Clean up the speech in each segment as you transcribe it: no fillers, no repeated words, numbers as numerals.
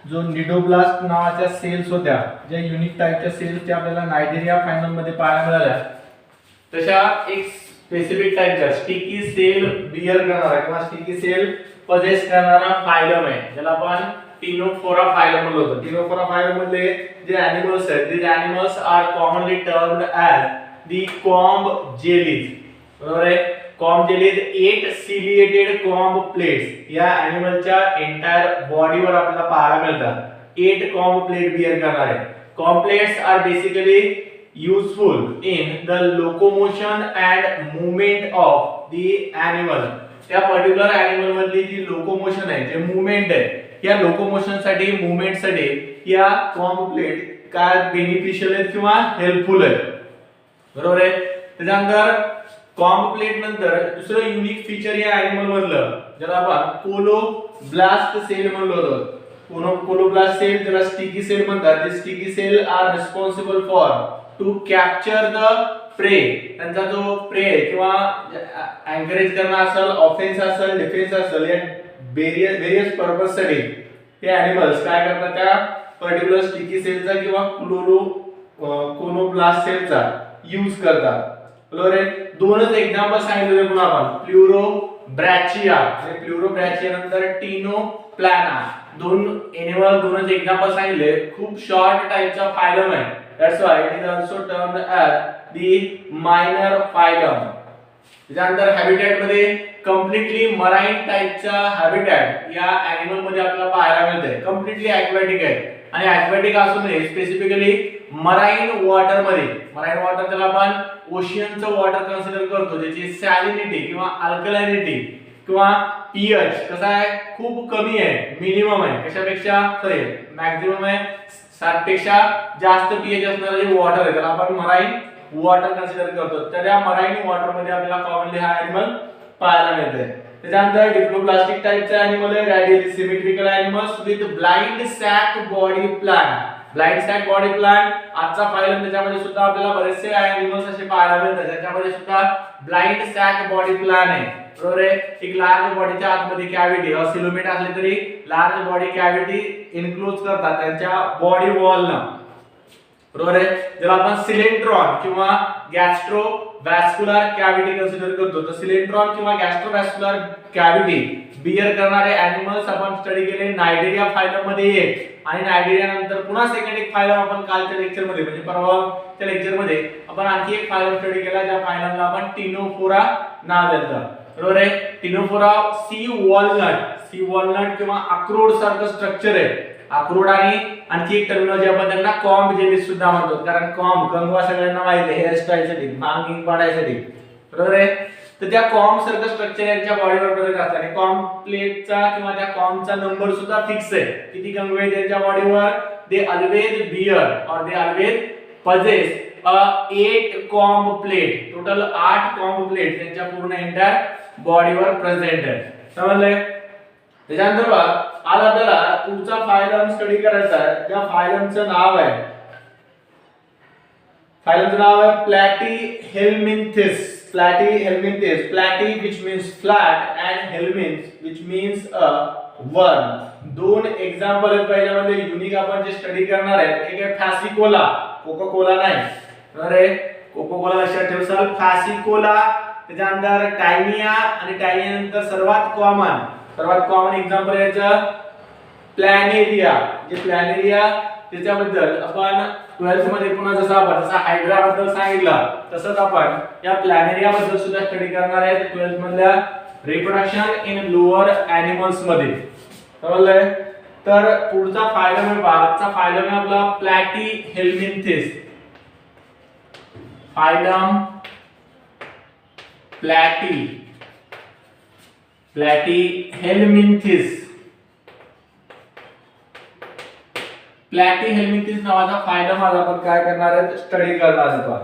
जो निडोब्लास्ट नावाच्या सेल्स होत्या, ज्या युनिक टाईपच्या सेल्स त्या आपल्याला नायजेरिया फायलम मध्ये पाहायला मिळाल्या, तशा एक स्पेसिफिक टाईपच्या स्टिकी सेल बियर करणारा किंवा स्टिकी सेल पजेस करणारा फायलम आहे, ज्याला आपण टिनोफोरा फायलम म्हणलं होतं. टिनोफोरा फायलम मध्ये जे एनिमल्स आहेत, these animals are commonly termed as the comb jellies. बरोबर आहे. Comb jellies 8 ciliated comb plates या एनिमलच्या एंटायर बॉडीवर आपल्याला पाहायला मिळतात. 8 कॉम्ब प्लेट बियर करणारे. Comb plates are basically useful in the locomotion and movement of the animal. त्या पर्टिक्युलर एनिमल मधली जी लोकोमोशन आहे, जे मूवमेंट आहे, या लोकोमोशन साठी मूवमेंट साठी या कॉम्ब प्लेट काय बेनिफिशियल आहेत किंवा हेल्पफुल आहेत. बरोबर आहे. त्याच्यानंतर कॉम्ब प्लेट नंतर दुसरं युनिक फीचर या एनिमल मधलं, ज्याला आपण कोलोब्लास्ट सेल म्हणलो होतो. कोलोब्लास्ट सेल ज्याला स्टिकी सेल म्हणतात. ते sticky cell are responsible for to capture the prey. त्यांचा जो प्रे किंवा एन्करेज करणं असेल, ऑफेन्स असेल, डिफेन्स असेल, या वेरियस पर्पज साठी हे एनिमल्स काय करतात, त्या पर्टिक्युलर स्टिकी सेलचा किंवा कोलोब्लास्ट सेलचा यूज करतात. बरोबर आहे. दोनच एक्झाम्पल सांगितले पुन्हा आपण, प्लुरोब्रॅचिया आणि प्लुरोब्रॅचिया नंतर टिनोप्लाना. दोनच एक्झाम्पल सांगितले. खूप शॉर्ट टाइपचा फायलम आहे. That's why it is also termed as the minor phylum. त्यानंतर हॅबिटॅट मध्ये कम्प्लिटली मराईन टाइपचा हॅबिटॅट या एनिमल मध्ये आपल्याला पाहायला मिळते. कम्प्लिटली ॲक्वाटिक आहे आणि ॲक्वाटिक असूनही स्पेसिफिकली मराईन वॉटर मध्ये. मराईन वॉटर त्याला आपण ओशियनचं वॉटर कन्सिडर करतो, ज्याची सॅलिनिटी किंवा अल्कलाइनिटी किंवा पीएच कसा आहे, खूप कमी आहे, मिनिमम आहे. कशापेक्षा मॅक्सिमम आहे, 7 पेक्षा जास्त पीएच असणारं जे वॉटर आहे त्याला आपण मराईन वॉटर कन्सिडर करतो. तर त्या मराईन वॉटर मध्ये आपल्याला कॉमनली हा एनिमल पाहायला मिळते. त्याच्यानंतर डिप्लोप्लास्टिक टाइपचा एनिमल आहे, radially symmetrical animals with blind sac body plan. Blind sac body plan आजचा फायलम, त्याच्यामध्ये सुद्धा आपल्याला बरेचसे एनिमल्स असे पाहायला मिळतात ज्याच्यामध्ये सुद्धा ब्लाइंड सॅक बॉडी प्लान आहे. बरोबर आहे. एक लार्ज बॉडीच्या आतमध्ये कॅव्हिटी सिलोमेट असले तरी लार्ज बॉडी कॅव्हिटी इन्क्लोज करतात त्यांच्या बॉडी वॉलला. बरोबर आहे. जेव्हा आपण सिलेंट्रॉन किंवा गॅस्ट्रो वॅस्क्युलर कॅव्हिटी कन्सिडर करतो, तर सिलेंट्रॉन किंवा गॅस्ट्रो वॅस्क्युलर कॅव्हिटी बियर करणारे एनिमल्स आपण स्टडी केले नायजेरिया फायलम मध्ये एक, आणि नायजेरिया नंतर पुन्हा सेकंड एक फायलम आपण कालच्या लेक्चर मध्ये म्हणजे परवाच्या लेक्चर मध्ये आपण आणखी एक फायलम स्टडी केला, ज्या फायलमला आपण टिनोफोरा नाव दिलं. बरोबर आहे. टिनोफोरा सी वॉलनट किंवा अक्रोड सारखं स्ट्रक्चर आहे. अक्रोड आणि आणखी एक टर्मिनॉलॉजी आपण त्यांना कॉम्ब जेलीज सुद्धा म्हणतो, कारण कॉम्ब कंगवा सगळ्यांना माहिती आहे हेअर स्टाईल साठी, मांग पाडायसाठी. बरोबर आहे. तर त्या कॉम्ब सारखं स्ट्रक्चर यांच्या बॉडीवर प्रेझेंट असतं आणि कॉम्ब प्लेटचा किंवा त्या कॉम्बचा नंबर सुद्धा फिक्स आहे. किती कंगवे त्यांच्या बॉडीवर, दे ऑलवेज बियर और they always possess 8 comb plate. Total 8 comb plate त्यांच्या पूर्ण एंटायर बॉडीवर प्रेझेंट आहे. समजलंय. त्याच्यानंतर आज आपल्याला पुढचा फायलम स्टडी करायचा आहे. त्या फायलमचं नाव आहे प्लॅटीहेल्मिंथेस. प्लॅटी which means flat and helminth which means a worm. दोन एक्झाम्पल आहेत पहिल्यामध्ये युनिक आपण जे स्टडी करणार आहे. एक आहे फॅसिकोला, कोका-कोला नाही. अरे कोका-कोला लक्षात ठेवसाल, फॅसिकोला. त्याच्यानंतर टायनिया आणि टायनिया नंतर सर्वात कॉमन एक्झाम्पल याचं प्लॅनेरिया. जे प्लॅनेरिया त्याच्याबद्दल आपण 12th मध्ये पुन्हा जसा हायड्रा बद्दल सांगितलं तसंच आपण या प्लॅनेरिया बद्दल सुद्धा स्टडी करणार आहे 12th मधल्या रिप्रोडक्शन इन लोअर एनिमल्स मध्ये. समजलंय. तर पुढचा फायलम आहे, आजचा फायलम आहे आपला प्लॅटीहेल्मिंथेस. फायलम प्लॅटीहेल्मिंथेस. प्लॅटीहेल्मिंथेस नावाचा फायलम आज आपण काय करणार आहे, स्टडी करणार आहोत.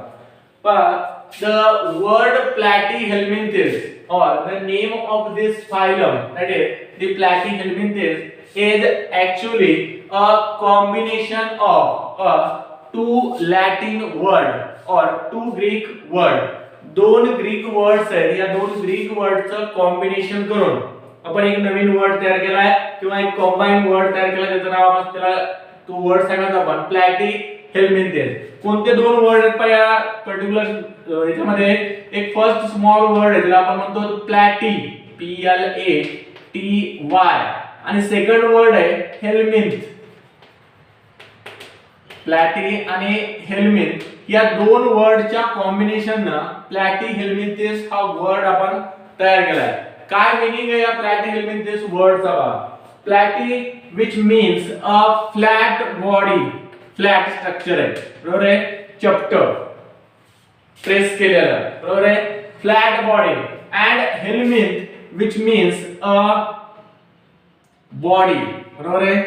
The word Platyhelminthes or the name of this phylum, that is the Platyhelminthes, is actually a combination of two Latin word or two Greek word. दोन ग्रीक वर्ड्स आहेत, या दोन ग्रीक वर्डचं कॉम्बिनेशन करून आपण एक नवीन वर्ड तयार केलाय किंवा एक कॉम्बाईन वर्ड तयार केला, त्याचं नाव आपण त्याला तो वर्ड सांगायचा आपण प्लॅटी हेल्मिंथेस. कोणते दोन वर्ड आहेत पहा या पर्टिक्युलर याच्यामध्ये? एक फर्स्ट स्मॉल वर्ड आहे त्याला आपण म्हणतो प्लॅटी, PLATY, आणि सेकंड वर्ड आहे हेल्मिंथ. प्लॅटी आणि हेल्मिंथ या दोन वर्डच्या कॉम्बिनेशननं प्लॅटी हेल्मिंथेस हा वर्ड आपण तयार केलाय. काय मीनिंग आहे या प्लॅटी हेल्मिंथेस वर्डचा? Platy which means a flat body, flat structure आहे, बरोबर आहे, चपटं ट्रेस केलेलं, बरोबर आहे, flat body. And helminth which means a body, बरोबर आहे.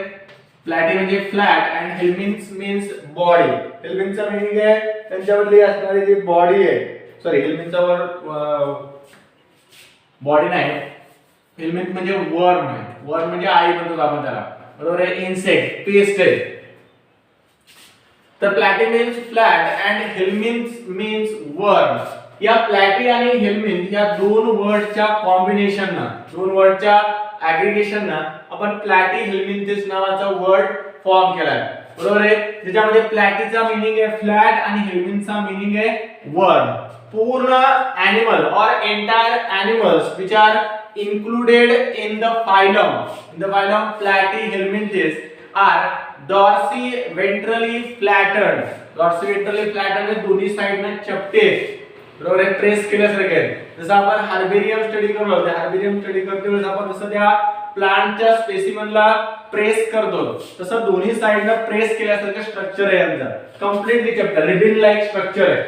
प्लॅटी म्हणजे फ्लॅट आणि हेल्मिंथ मीन्स बॉडी. हेल्मिंथचा मीनिंग आहे त्यांच्यामधली असणारी जी बॉडी आहे, सॉरी हेल्मिंथचा वर्ड बॉडी नाही, हेल्मिंथ म्हणजे वर्म आहे. वर्म म्हणजे आई म्हणतो आपण त्याला, बरोबर आहे, इन्सेक्ट, पेस्ट आहे. तर platy means flat and helminth means worm. या प्लॅटी आणि हेल्मिंथ या दोन वर्डच्या कॉम्बिनेशननं, दोन वर्डच्या ऍग्रीगेशननं आपण प्लॅटी हेल्मिंथेस नावाचा वर्ड फॉर्म केलाय, बरोबर आहे. ज्याच्यामध्ये प्लॅटीचा मीनिंग आहे फ्लॅट आणि हेल्मिंथचा मीनिंग आहे वर्म. पूर्ण एनिमल और entire animals which are included in the phylum Platyhelminthes are dorsi-ventrally flattened. Dorsi-ventrally flattened म्हणजे दोन्ही साइडने चपटे, बरोबर आहे, प्रेस केल्यासारखे आहेत. जसं आपण हार्बेरियम स्टडी करतो, त्या हार्बेरियम स्टडी करतेवेळेस आपण जसं त्या प्लांटच्या स्पेसिमनला प्रेस करतो, तसं दोन्ही साइडने प्रेस केल्यासारखं स्ट्रक्चर आहे यांचं. कम्प्लीटली चपटा, रिबन लाइक स्ट्रक्चर आहे,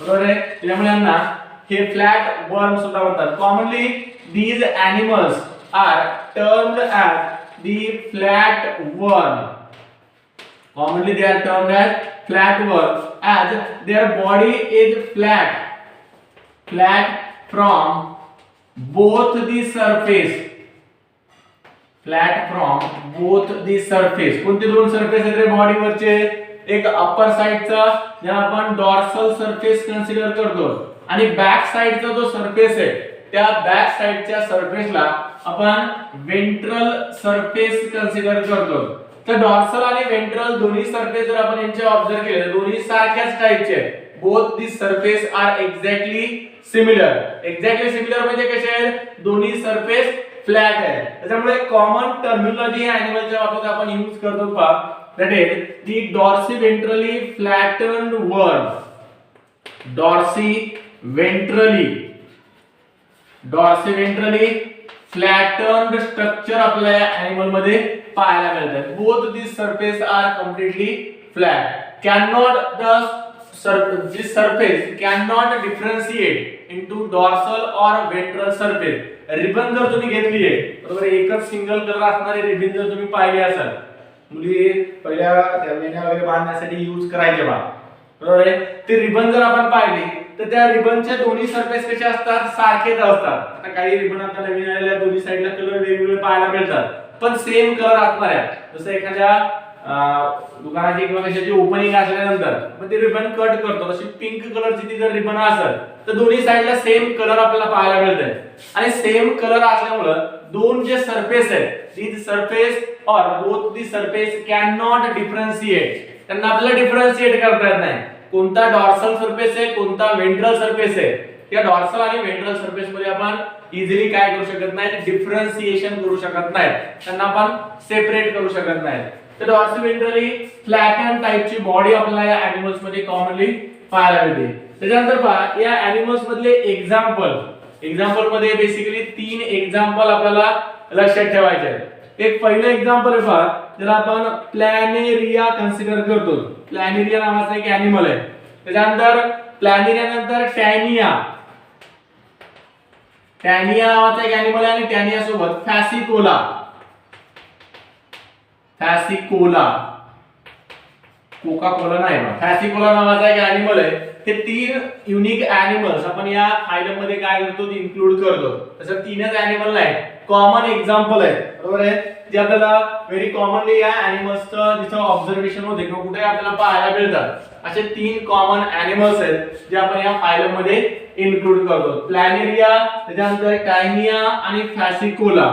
बरोबर आहे. त्यामुळे यांना हे फ्लॅट वर्म सुद्धा म्हणतात. Commonly these animals are termed as the flatworm. Commonly they are termed as flatworm as their body is flat from both the surface. Flat from both the surface. कोणते दोन सरफेस आहेत रे बॉडी वरचे? एक अपर साइडचा ज्याला आपण dorsal surface consider करतो आणि back साइडचा जो सरफेस आहे त्या बॅक साइडच्या सरफेसला आपण वेंट्रल सरफेस कन्सिडर करतो. तर डॉर्सल आणि वेंट्रल दोन्ही सरफेस जर आपण यांचे ऑब्झर्व केले तर दोन्ही सारख्याच टाइपचे आहेत. Both the surface are exactly similar. Exactly similar म्हणजे कसे आहेत? दोन्ही सरफेस फ्लॅट आहे. त्याच्यामुळे कॉमन टर्मिनॉलॉजी या एनिमलच्या बाबतीत आपण यूज करतो पहा, that is the dorsiventrally flattened worm. Dorsiventrally flattened structure आपल्या एनिमल मध्ये पाहायला मिळतात. Both these surface are completely flat. This surface cannot differentiate into dorsal or ventral surface. Ribbon जर तुम्ही घेतली आहे, बरोबर, एकच सिंगल कलर असणारी रिबन जर तुम्ही पाहिली असेल, मुली पहिल्या त्या वेण्या वगैरे बांधण्यासाठी यूज करायचे बा, बरोबर आहे, ते रिबन जर आपण पाहिली तर त्या रिबनचे दोन्ही सरफेस कसे असतात? सारखेच असतात. आता काही रिबन आता नवीन आलेल्या दोन्ही साइडला कलर वेगवेगळे पाहायला मिळतात पण सेम कलर असणार आहे. जसं एखाद्या दुकानाची किंवा कशाची ओपनिंग असल्यानंतर मग ते रिबन कट करतो, तशी पिंक कलरची ती जर रिबन असेल तर दोन्ही साइडला सेम कलर आपल्याला पाहायला मिळतंय. आणि सेम कलर असल्यामुळे दोन जे सरफेस आहेत, these surface or both the surface cannot differentiate. त्यांना आपल्याला डिफरन्शिएट करता येत नाही. कोणता डॉर्सल सरफेस आहे, कोणता वेंट्रल सरफेस आहे. त्या डॉर्सल आणि वेंट्रल सरफेस मध्ये आपण इझिली काय करू शकत नाही? डिफरन्शिएशन करू शकत नाही. त्यांना आपण सेपरेट करू शकत नाही. तर डॉर्सिव्हेंट्रली फ्लॅटन टाइपची बॉडी आपल्याला या एनिमल्स मध्ये कॉमनली पाहायला मिळते. त्याच्यानंतर पहा या एनिमल्स मधले एक्झाम्पल मध्ये बेसिकली 3 एक्झाम्पल आपल्याला लक्षात ठेवायचे आहेत. एक पहिलं एक्झाम्पल आहे पहा, ज्याला आपण प्लॅनेरिया कन्सिडर करतो. प्लॅनेरिया नावाचा एक एनिमल आहे. त्याच्यानंतर प्लॅनेरिया नंतर टॅनिया नावाचा एक एनिमल आहे आणि टॅनिया सोबत फॅसिकोला कोका कोला नाही, फॅसिकोला नावाचा एक एनिमल आहे. हे 3 युनिक एनिमल्स आपण या फायलम मध्ये काय करतो? इन्क्लूड करतो. तसं 3च एनिमल नाही, कॉमन एक्झाम्पल आहे, बरोबर आहे, जे आपल्याला व्हेरी कॉमनली या एनिमल्सचं जिथं ऑब्झर्वेशन होते किंवा कुठे आपल्याला पाहायला मिळतात असे 3 कॉमन एनिमल्स आहेत जे आपण या फायलम मध्ये इन्क्लूड करतो. प्लॅनेरिया, त्याच्यानंतर टायनिया आणि फॅसिकोला.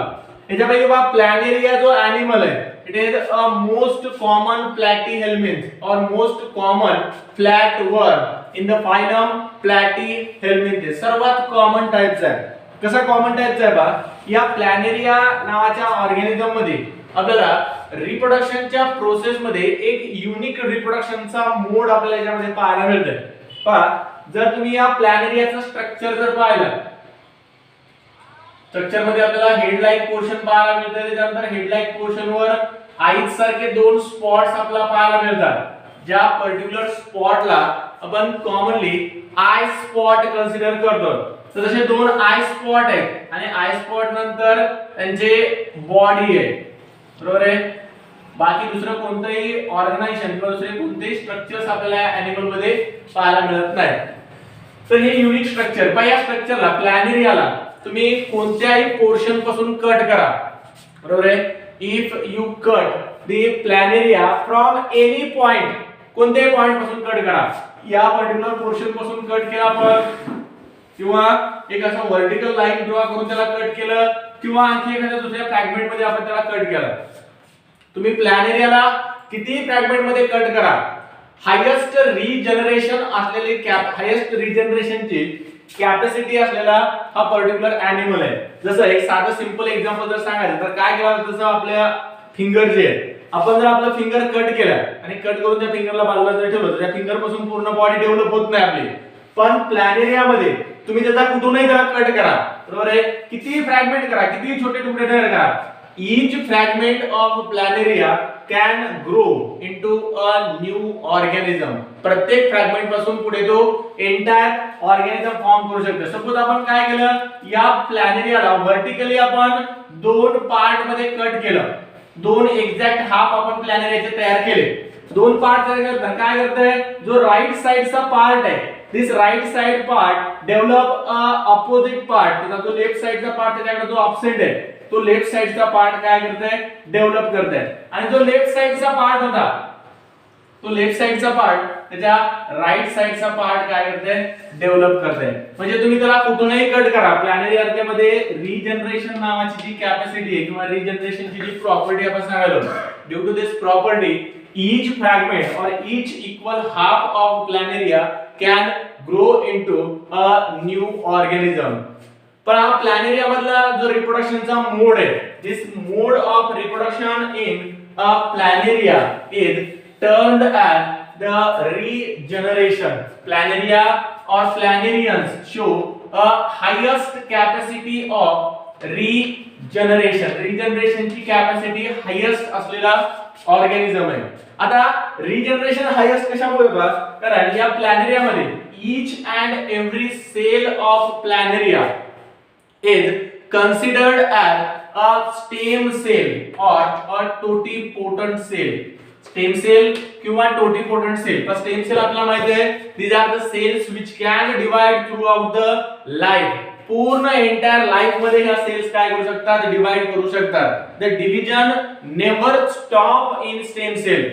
याच्यापैकी बघा प्लॅनेरिया जो ॲनिमल आहे, it is a most common platyhelminth or most common flat worm in the phylum platyhelminth. सर्वात कॉमन टाइपचा आहे. कसा कॉमन टाइपचा आहे बा, या प्लॅनेरिया नावाच्या ऑर्गॅनिझम मध्ये आपल्याला रिप्रोडक्शनच्या प्रोसेस मध्ये एक युनिक रिप्रोडक्शनचा मोड आपल्याला याच्यामध्ये पाहायला मिळतोय. पहा, जर तुम्ही या प्लॅनेरियाचं स्ट्रक्चर जर पाहिलं, स्ट्रक्चर मध्ये आपल्याला हेड लाइक पोर्शन पाहायला मिळतं. त्यानंतर हेड लाइक पोर्शन वर आईज सारखे दोन स्पॉट्स आपल्याला पाहायला मिळतात. ज्या पर्टिक्युलर स्पॉटला आपण कॉमनली आय स्पॉट कन्सिडर करतो. तर तसे दोन आय स्पॉट आहेत आणि आय स्पॉट नंतर त्यांचे बॉडी आहे, बरोबर आहे. बाकी दुसरं कोणतंही ऑर्गनायझेशन किंवा दुसरे कोणतेही स्ट्रक्चर्स आपल्याला ॲनिमल मध्ये पाहायला मिळत नाही. तर हे युनिक स्ट्रक्चर, पण या स्ट्रक्चरला प्लॅनेरियाला तुम्ही कोणत्याही पोर्शन पासून कट करा, बरोबर आहे. If you cut the planaria from any point, कोणत्याही पॉइंट पासून कट करा, या पर्टिक्युलर पोर्शन पासून कट केला आपण, किंवा एक असं व्हर्टिकल लाईन ड्रॉ करून त्याला कट केलं, किंवा आणखी एखाद्या दुसऱ्या फ्रॅगमेंट मध्ये आपण त्याला कट केलं. तुम्ही प्लॅनेरियाला किती फ्रॅगमेंट मध्ये कट करा, हायेस्ट रिजनरेशन असलेली हायेस्ट रिजनरेशनची कॅपॅसिटी असलेला हा पर्टिक्युलर ॲनिमल आहे. जसं एक साधं सिंपल एक्झाम्पल जर सांगायचं तर काय केलं, जसं आपल्या फिंगर जे आहे, आपण जर आपलं फिंगर कट केलं आणि कट करून त्या फिंगरला बाजूला जर ठेवलं तर त्या फिंगर पासून पूर्ण बॉडी डेव्हलप होत नाही आपली. पण प्लॅनेरियामध्ये तुम्ही त्याचा कुठूनही त्याला कट करा, बरोबर आहे, किती फ्रॅगमेंट करा, किती छोटे तुकडे तयार करा, each fragment of planaria can grow into a new organism. प्रत्येक फ्रॅगमेंट पासून पुढे तो एंटायर ऑर्गॅनिझम फॉर्म करू शकतो. सपोज आपण काय केलं, या प्लॅनेरियाला व्हर्टिकली आपण दोन पार्ट मध्ये कट केलं, दोन एक्झॅक्ट हाफ आपण प्लॅनेरियाचे तयार केले. दोन पार्ट तयार केले तर काय करतंय, जो राइट साइडचा पार्ट आहे, this right side part develop a opposite part, त्याचा जो लेफ्ट साइडचा पार्ट त्याच्याकडे जो ऑब्सेंट आहे तो लेफ्ट साइडचा पार्ट काय करतोय, डेव्हलप करतोय. आणि जो लेफ्ट साइडचा पार्ट होता, तो लेफ्ट साइडचा पार्ट त्याच्या राइट साइडचा पार्ट काय करतोय, डेव्हलप करतोय. म्हणजे तुम्ही त्याला कुठूनही कट करा, प्लॅनेरियामध्ये रिजनरेशन नावाची जी कॅपॅसिटी आहे किंवा रिजनरेशनची जी प्रॉपर्टी आपण सांगायलो, due to this property each fragment or each equal half of planaria can grow into a new organism. पण हा प्लॅनेरिया मधला जो रिप्रोडक्शनचा मोड आहे, this mode of reproduction in a planaria is termed as the regeneration. Planaria or planarians show a highest capacity of regeneration. रिजनरेशनची capacity highest असलेला organism आहे. आता रिजनरेशन हायेस्ट कशामुळे बघा, कारण या प्लॅनेरियामध्ये each and every cell of planaria is considered as a stem cell or a totipotent cell. Stem cell किंवा totipotent cell. पण stem cell आपल्याला माहिती आहे, these are the cells which can divide throughout the life. पूर्ण entire life मध्ये ह्या cells काय करू शकतात, डिवाइड करू शकतात. The division never stop in stem cell,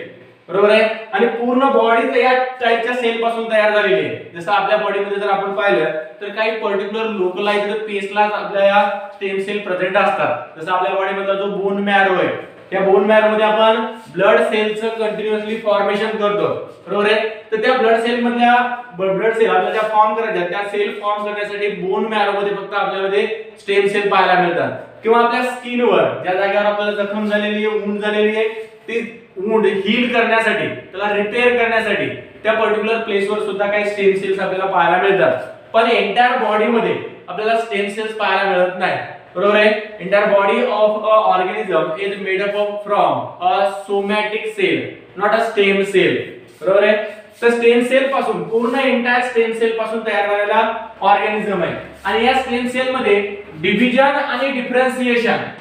बरोबर आहे. आणि पूर्ण बॉडी या टाइपच्या सेल पासून तयार झालेली आहे. जसं आपल्या बॉडीमध्ये जर आपण पाहिलं तर काही पर्टिक्युलर लोकलाइज्ड पेसला आपल्या या स्टेम सेल प्रेझेंट असतात. जसं आपल्या बॉडीमधला जो बोन मॅरो आहे, त्या बोन मॅरो मध्ये आपण ब्लड सेलचं कंटिन्युअसली फॉर्मेशन करतो, बरोबर आहे. तर त्या ब्लड सेल मधल्या ब्लड सेल आपल्याला ज्या फॉर्म करायच्या, त्या सेल फॉर्म करण्यासाठी बोन मॅरो मध्ये फक्त आपल्यामध्ये स्टेम सेल पाहायला मिळतात. किंवा आपल्या स्किनवर ज्या जागेवर आपल्याला जखम झालेली आहे, वुंड झालेली आहे, ती वुंड हील करण्यासाठी, त्याला रिपेअर करण्यासाठी त्या पर्टिक्युलर प्लेसवर सुद्धा काही स्टेम सेल्स आपल्याला पाहायला मिळतात. पण एंटायर बॉडी मध्ये आपल्याला स्टेम सेल्स पाहायला मिळत नाही, बरोबर आहे. Entire body of a organism is made up of from a somatic cell, not a stem cell, बरोबर आहे. तर स्टेम सेल पासून, पूर्ण एंटायर स्टेम सेल पासून तयार झालेला ऑर्गॅनिझम आहे. आणि या स्टेम सेल मध्ये डिव्हिजन आणि differentiation,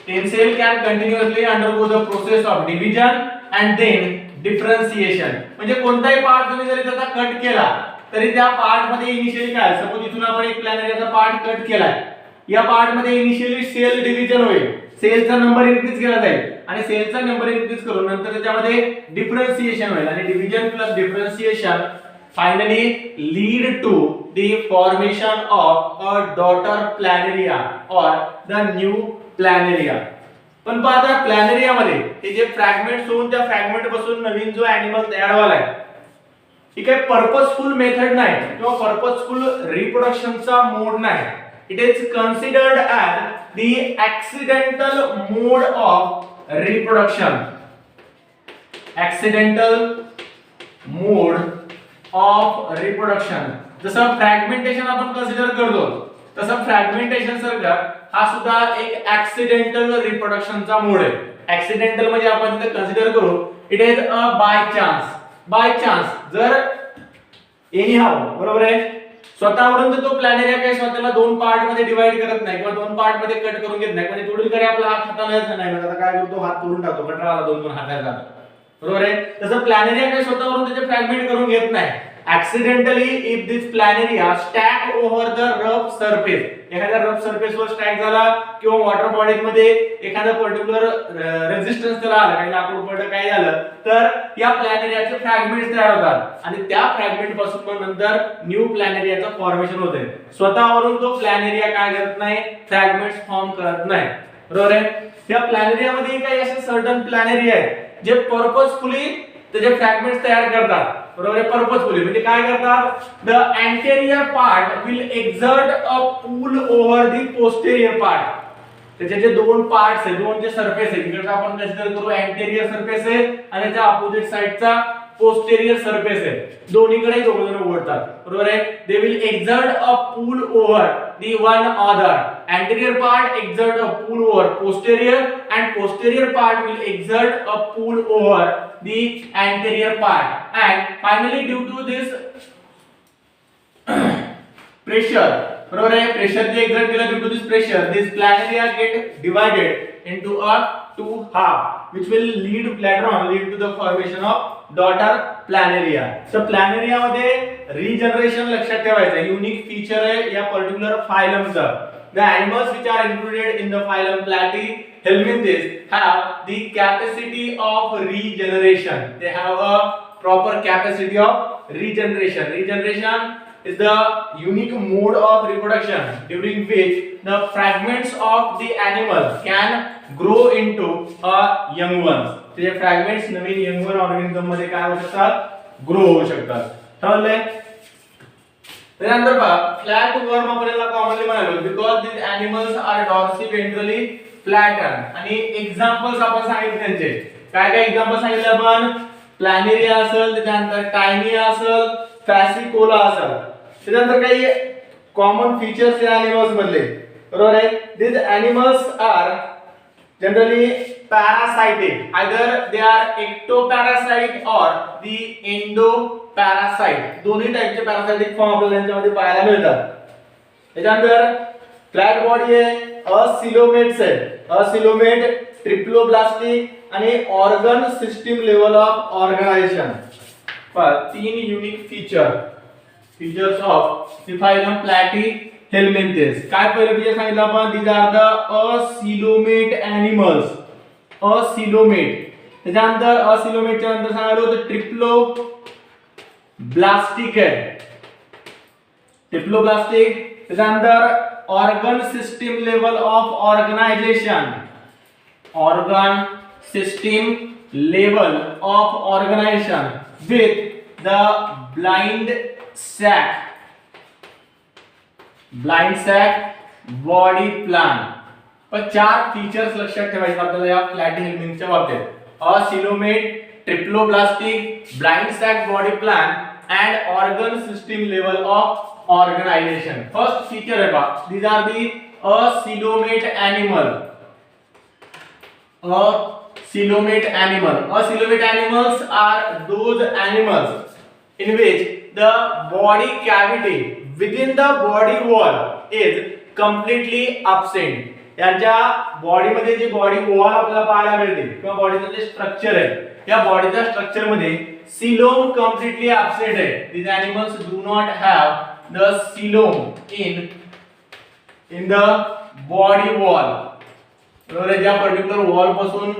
stem cell can continuously undergo the process of division and then differentiation. म्हणजे कोणताही पार्ट तुम्ही जरी त्याचा कट केला तरी त्या पार्ट मध्ये इनिशियली काय, सपोज इथून आपण एक प्लॅनेरियाचा पार्ट कट केलाय, या पार्ट मध्ये इनिशियली सेल डिव्हिजन होईल, सेलचा नंबर इन्क्रीज केला जाईल आणि सेलचा नंबर इन्क्रीज करून नंतर त्याच्यामध्ये डिफरन्शिएशन होईल. आणि division plus differentiation finally lead to the formation of a daughter planaria or the new planaria. पण पाहता प्लॅनेरिया मध्ये हे जे फ्रॅगमेंट्स होऊन त्या फ्रॅगमेंट पासून नवीन जो ॲनिमल तयार व्हायलाय ही काही पर्पजफुल मेथड नाही किंवा पर्पजफुल रिप्रोडक्शनचा मोड नाही. It is considered as the accidental mode of reproduction. Accidental mode of reproduction. जसं फ्रॅगमेंटेशन आपण कन्सिडर करतो तसं फ्रॅगमेंटेशन सारखा हा सुद्धा एक ऍक्सिडेंटल रिप्रोडक्शनचा मोड आहे. ऍक्सिडेंटल म्हणजे आपण इथे कन्सिडर करू it is a by chance जर एनी हाव बरोबर आहे स्वतःवरून तर तो प्लॅनेरिया काही स्वतःला दोन पार्ट मध्ये डिवाइड करत नाही किंवा दोन पार्ट मध्ये कट करून घेत नाही. म्हणजे तोडून करे आपला हात हाताला नाही आता काय करतो हात तोडून टाकतो कंटाळा आला दोन हाताला जातो बरोबर आहे. तसं प्लॅनेरिया काही स्वतःवरून त्याचे फ्रॅगमेंट करून घेत नाही. accidentally if this planaria stack over the rough surface एखाद्या रफ सरफेस वर स्टॅक झाला किंवा वॉटर बॉडीज मध्ये एखादा पर्टिक्युलर रेझिस्टन्स त्याला आला काही लाकूड पडलं काय झालं तर या प्लॅनेरियाचे फ्रॅगमेंट्स तयार होतात आणि त्या फ्रॅगमेंट पासून मग नंतर न्यू प्लॅनेरियाचं फॉर्मेशन होते. स्वतःवरून तो प्लॅनेरिया काय करत नाही फ्रॅगमेंट्स फॉर्म करत नाही बरोबर आहे. या प्लॅनेरिया मध्ये काही असे सर्टन प्लॅनेरिया आहेत जे पर्पजफुली त्याचे फ्रॅगमेंट्स तयार करतात बरोबर आहे. पर्पजफुली म्हणजे काय करतात the anterior part will exert a pull over the posterior part. त्याचे जे दोन पार्ट्स आहेत दोन जे सरफेस आहेत इकडचा आपण कन्सिडर करू अँटेरियर सरफेस आहे आणि त्याच्या अपोजिट साइडचा पोस्टेरियर सरफेस आहे. दोन्हीकडे दोघं जण ओढतात बरोबर आहे. They will exert a pull over the one other. anterior part exert a pull over posterior and posterior part will exert a pull over the anterior part and finally due to this pressure बरोबर आहे pressure जे exert केलं due to this pressure this planaria get divided into a two half which will later on lead to the formation of daughter planaria. So planaria मध्ये regeneration लक्षात ठेवायचं unique feature आहे या particular फायलमचं. The animals which are included in the phylum Platyhelminthes have the capacity of regeneration. They have a proper capacity of regeneration. Regeneration is the unique mode of reproduction during which the fragments of the animal can grow into a young ones. ते fragments नवीन young one organism मध्ये काय होऊ शकतात grow होऊ शकतात. समजले. त्यानंतर पहा फ्लॅट वर्म आपण याला कॉमनली म्हणालो because these animals are dorsiventrally flattened. आणि एक्झाम्पल्स आपण सांगितले त्यांचे काय काय एक्झाम्पल सांगितले आपण प्लॅनेरिया असेल त्यानंतर टायनिया असेल फॅसिकोला असेल. त्यानंतर काही कॉमन फीचर्स या एनिमल्स मधले बरोबर आहे. these animals are generally parasitic either they are ectoparasite or the endoparasite. दोन्ही टाइपचे पॅरासाइटिक फॉर्म आपल्याला यांच्यामध्ये पाहायला मिळतात. त्यानंतर फ्लॅट बॉडी आहे असिलोमेट्स आहे असिलोमेट ट्रिप्लोब्लास्टिक आणि organ system level of organization. तीन unique features of phylum platyhelminthes. काय पहिलं फीचर सांगितलं आपण these are the acoelomate animals acoelomate. त्याच्यानंतर असिलोमेटच्या नंतर सांगितलं होतं ट्रिप्लोब्लास्टिक आहे ट्रिप्लोब्लास्टिक. त्याच्यानंतर organ system level of organization organ system level of organization with the blind sac body plan. पण चार फीचर्स लक्षात ठेवायचे आपल्याला या प्लॅटीहेल्मिंथच्या बाबतीत acoelomate triploblastic blind sac body plan and organ system level of organization. First feature है बा these are the acoelomate animal. Coelomate animals are those animals in which the body cavity within the body wall is completely absent. यांच्या बॉडीमध्ये जी body wall आपल्याला पाहायला मिळते किंवा बॉडीचं जे स्ट्रक्चर आहे या बॉडीच्या स्ट्रक्चर मध्ये सीलोम कम्प्लीटली absent आहे. These animals do not have the coelom in the body wall. बरोबर ज्या पर्टिक्युलर वॉल पासून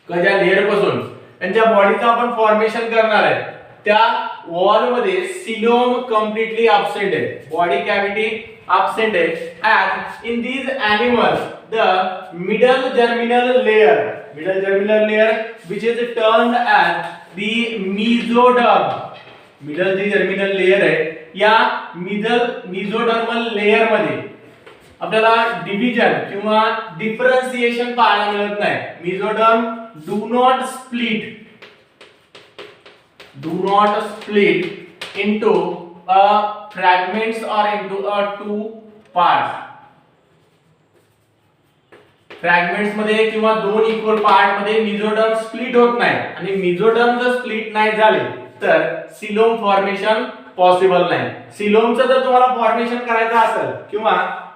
ज्या लेयर पासून त्यांच्या बॉडीचं आपण फॉर्मेशन करणार आहे त्या वॉल मध्ये सिलोम कम्प्लिटली अब्सेंट आहे, बॉडी कॅव्हिटी अब्सेंट आहे. As in these animals the middle germinal layer which is termed as the mesoderm. Middle जी जर्मिनल लेयर आहे या मेसोडर्मल लेयर मध्ये आपल्याला डिव्हिजन किंवा डिफरन्सिएशन पाहायला मिळत नाही. Mesoderm do not split into fragments or into two parts. Fragments मध्ये किंवा दोन इक्वल पार्ट मध्ये मेसोडर्म स्प्लिट होत नाही आणि मेसोडर्म जर स्प्लिट नाही झाले तर सिलोम फॉर्मेशन पॉसिबल नाही. सिलोमचं जर तुम्हाला फॉर्मेशन करायचं असेल किंवा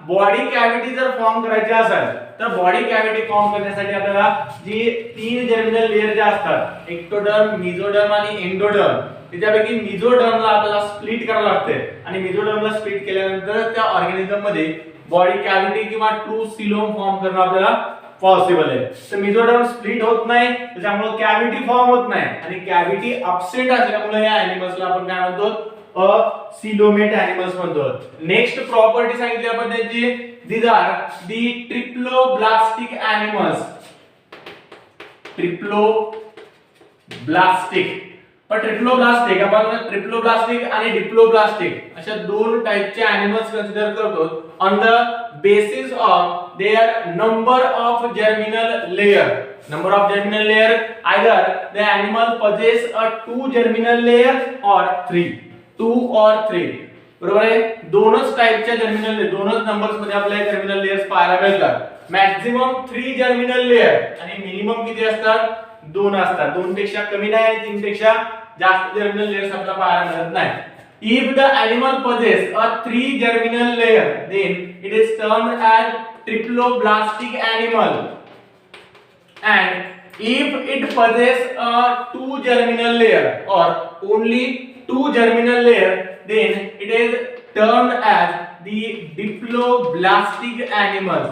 बॉडी कॅव्हिटी जर फॉर्म करायची असेल तर बॉडी कॅव्हिटी फॉर्म करण्यासाठी आपल्याला जी तीन जर्मिनल लेयर ज्या असतात एक्टोडर्म, मेसोडर्म आणि एंडोडर्म, त्याच्यापैकी मेसोडर्मला आपल्याला स्प्लिट करावं लागते आणि मेसोडर्मला स्प्लिट केल्यानंतर त्या ऑर्गॅनिझम मध्ये बॉडी कॅव्हिटी किंवा ट्रू सिलोम फॉर्म करणं आपल्याला पॉसिबल आहे. तर मेसोडर्म स्प्लिट होत नाही त्याच्यामुळे कॅव्हिटी फॉर्म होत नाही आणि कॅव्हिटी अब्सेंट असल्यामुळे या एनिमल्सला आपण काय म्हणतो सिलोमेट एनिमल्स म्हणतो. नेक्स्ट प्रॉपर्टी सांगितली आपण त्यांची, these are the triploblastic animals. पण ट्रिप्लोब्लास्टिक आपण ट्रिप्लोब्लास्टिक आणि डिप्लोब्लास्टिक अशा दोन टाइपचे एनिमल्स कन्सिडर करतो on the basis of their number of germinal layer. either the animal possess a two germinal layer or two or three. बरोबर आहे. दोनच टाइपच्या जर्मिनल लेयर, दोनच नंबर्स मध्ये आपल्याला जर्मिनल लेयर्स पाहायला मिळतात. मॅक्झिमम 3 जर्मिनल लेयर आणि मिनिमम किती असतात? 2 असतात. 2 पेक्षा कमी नाही आणि 3 पेक्षा जास्त जर्मिनल लेयर्स आपल्याला पाहायला मिळत नाही. If the animal possess a 3 germinal layer then it is termed as triploblastic animal, and if it possess a 2 germinal layer or only 2 germinal layer then it is termed as the diploblastic animal.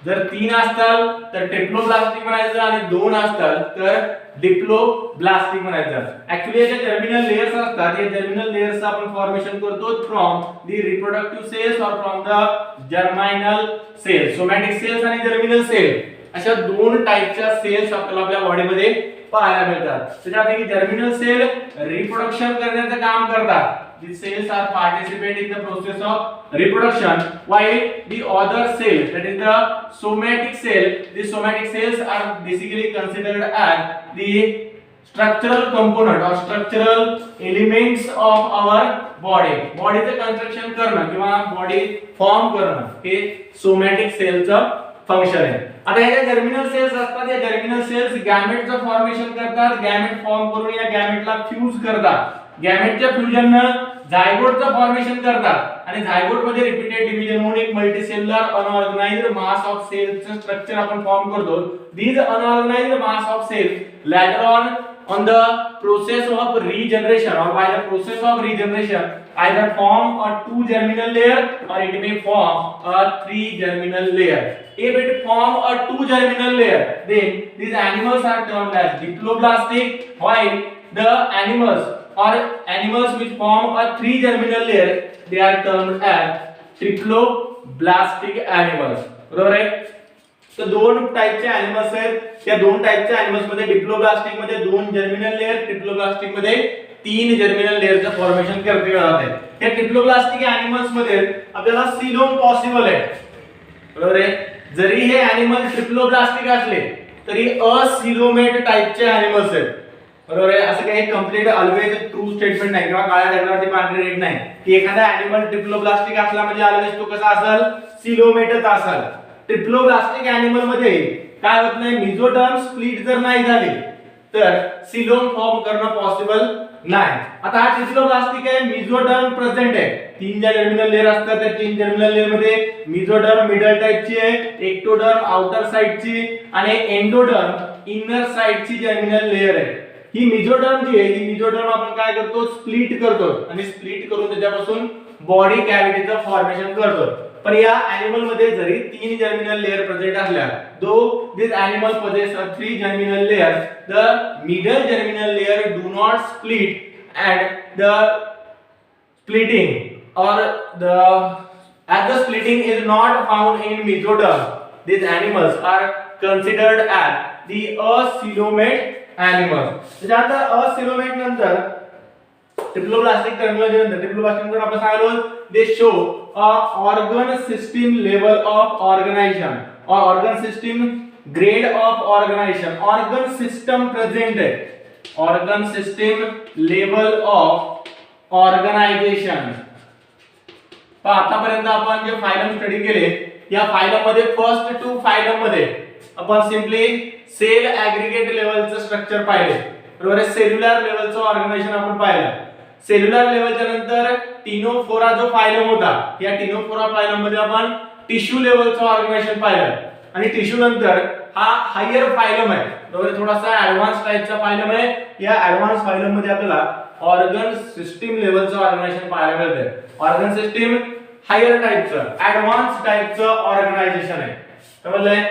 जर 3 असतात तर triploblastic म्हणायचं आणि 2 असतात तर diploblastic म्हणायचं. Actually याचे germinal layers असतात. या जर्मिनल लेयर्स आपण फॉर्मेशन करतो फ्रॉम द रिप्रोडक्टिव्ह सेल्स और from the germinal cells. Somatic cells आणि जर्मिनल सेल अशा दोन टाइपच्या सेल्स आपल्याला आपल्या बॉडीमध्ये पाहायला मिळतात. त्याच्यापैकी जर्मिनल सेल रिप्रोडक्शन करण्याचं काम करतात. These cells are participate in the process of reproduction, while the other cell, that is the somatic cell, the somatic cells are basically considered as the structural component or structural elements of our body. बॉडीचं construction करणं किंवा body form करणं हे somatic सेलचं function आहे. आता हे germinal cells असतात, या जर्मिनल सेल्स गॅमेटचं फॉर्मेशन करतात. गॅमेट फॉर्म करून या गॅमेटला फ्यूज करतात. गॅमेटच्या फ्युजननं झायगोटचं फॉर्मेशन करतात आणि झायगोट मध्ये रिपीटेड डिव्हिजन होऊन एक मल्टीसेल्युलर अनऑर्गनाइज्ड मास ऑफ सेल्सचं स्ट्रक्चर आपण फॉर्म करतो. these unorganized mass of cells later on the process of regeneration or by the process of regeneration either form a 2 germinal layer or it may form a 3 germinal layer. If it form a 2 germinal layer then these animals are termed as diploblastic, while the animals which form a 3 germinal layer they are termed as triploblastic animals. बरोबर आहे. तर दोन टाइपचे animals आहेत. त्या दोन टाइपच्या animals मध्ये diploblastic मध्ये 2 जर्मिनल लेयर, ट्रिप्लोब्लास्टिक मध्ये 3 जर्मिनल लेयरचं फॉर्मेशन करते जाते. या ट्रिप्लोब्लास्टिक एनिमल्स मध्ये आपल्याला सिलोम पॉसिबल आहे. बरोबर आहे. जरी हे एनिमल ट्रिप्लोब्लास्टिक असले तरी असिलोमेट टाइपचे एनिमल्स आहेत. बरोबर आहे. असं काही कंप्लीट ऑलवेज ट्रू स्टेटमेंट नाही किंवा काळ्या दगडावरती पांढरी रेघ नाही की एखादा एनिमल ट्रिप्लोब्लास्टिक असला म्हणजे ऑलवेज तो कसा असेल? सिलोमेटच असेल. ट्रिप्लोब्लास्टिक एनिमल मध्ये काय होत नाही, मेसोडर्म स्प्लिट जर नाही झाली तर सिलोम फॉर्म करणं पॉसिबल नाही. आता हा ट्रिप्लोब्लास्टिक आहे, मेसोडर्म प्रेझेंट आहे. 3 ज्या जर्मिनल लेयर असतात त्या 3 जर्मिनल लेयर मध्ये मेसोडर्म मिडल टाइपची आहे, एक्टोडर्म आउटर साइडची आणि एंडोडर्म इनर साइडची जर्मिनल लेयर आहे. ही मेसोडर्म जी आहे ही मेसोडर्म आपण काय करतो? स्प्लिट करतो आणि स्प्लिट करून त्याच्यापासून बॉडी कॅव्हिटीचं फॉर्मेशन करतो. पण या एनिमल मध्ये जरी 3 जर्मिनल लेयर प्रेझेंट असल्या, दो दिस animal possess a 3 germinal layer, the middle germinal layer do not split and the splitting or the as the splitting is not found in mesoderm, these animals are considered as the acoelomate animals. त्याच्यानंतर acoelomate नंतर triploblastic terminology नंतर triploblastic नंतर आपण सांगितलं they show a organ system level of organization or organ system grade of organization. organ system present है organ system level of organization. आतापर्यंत आपण जे फायलम स्टडी केले या फायलम मध्ये फर्स्ट टू फायलम मध्ये आपण सिंपली सेल ऍग्रीगेट लेवलचं स्ट्रक्चर पाहिले बरोबर आहे. सेल्युलर लेवलचं ऑर्गनायझेशन आपण पाहिलं. सेल्युलर लेवलच्या नंतर टिनोफोरा जो फायलम होता या टिनोफोरा फायलम मध्ये आपण टिश्यू लेवलचं ऑर्गनायझेशन पाहिलं आणि टिश्यू नंतर हा हायर फायलम आहे बरोबर, थोडासा ऍडव्हान्स टाइपचा फायलम आहे. या ऍडव्हान्स फायलम मध्ये आपल्याला ऑर्गन सिस्टीम लेवलचं ऑर्गनायझेशन पाहायला मिळते. ऑर्गन सिस्टीम हायर टाइपचं ऍडव्हान्स टाइपचं ऑर्गनायझेशन आहे. समजलंय?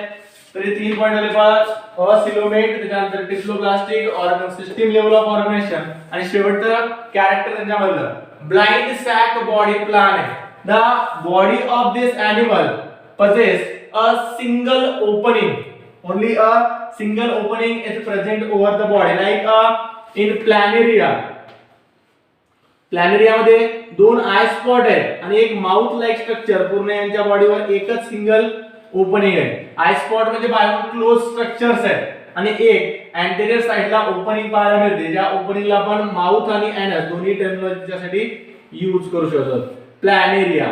तर हे 3 पॉइंट आले पहा. असिलोमेट, त्याच्यानंतर triploblastic, organ system level of organisation आणि शेवटचं कॅरेक्टर त्यांच्यामधलं ब्लाइंड सॅक बॉडी प्लान आहे. The body of this animal possess a single opening, only a single opening is present over the body like in planaria. Planaria मध्ये 2 I spot आहेत आणि एक mouth like structure. पूर्ण यांच्या बॉडीवर एकच single opening आहे. I spot म्हणजे बाहेरून क्लोज स्ट्रक्चर्स आहेत आणि एक अँटेरियर साइडला ओपनिंग पाहायला मिळते, ज्या ओपनिंगला आपण माउथ आणि एनस दोन्ही टर्मिनॉलॉजीसाठी यूज करू शकतो. प्लॅनेरिया.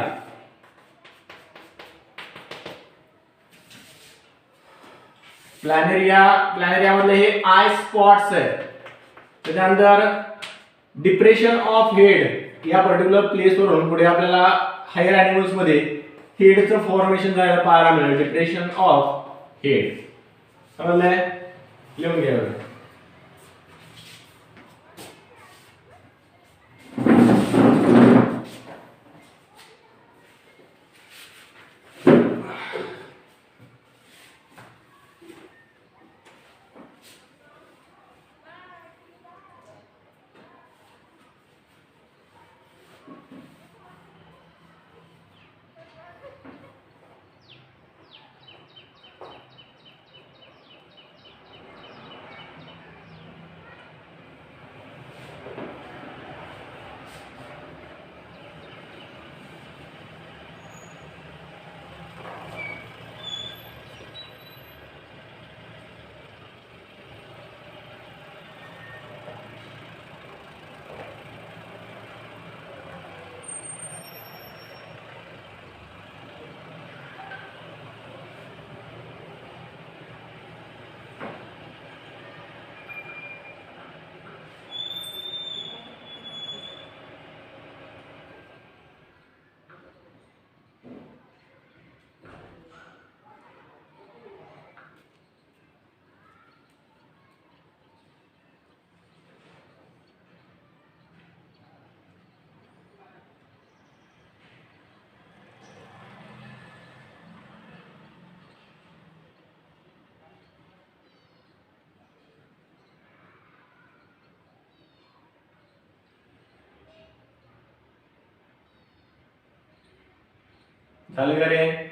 प्लॅनेरिया मधले हे आय स्पॉट्स आहेत. त्याच्यानंतर डिप्रेशन ऑफ हेड या पर्टिक्युलर प्लेस वरून पुढे आपल्याला हायर एनिमल्स मध्ये हेडचं फॉर्मेशन करायला पाहायला मिळेल. Depression of head. समजलंय? लिहून घ्या. झालं का रे?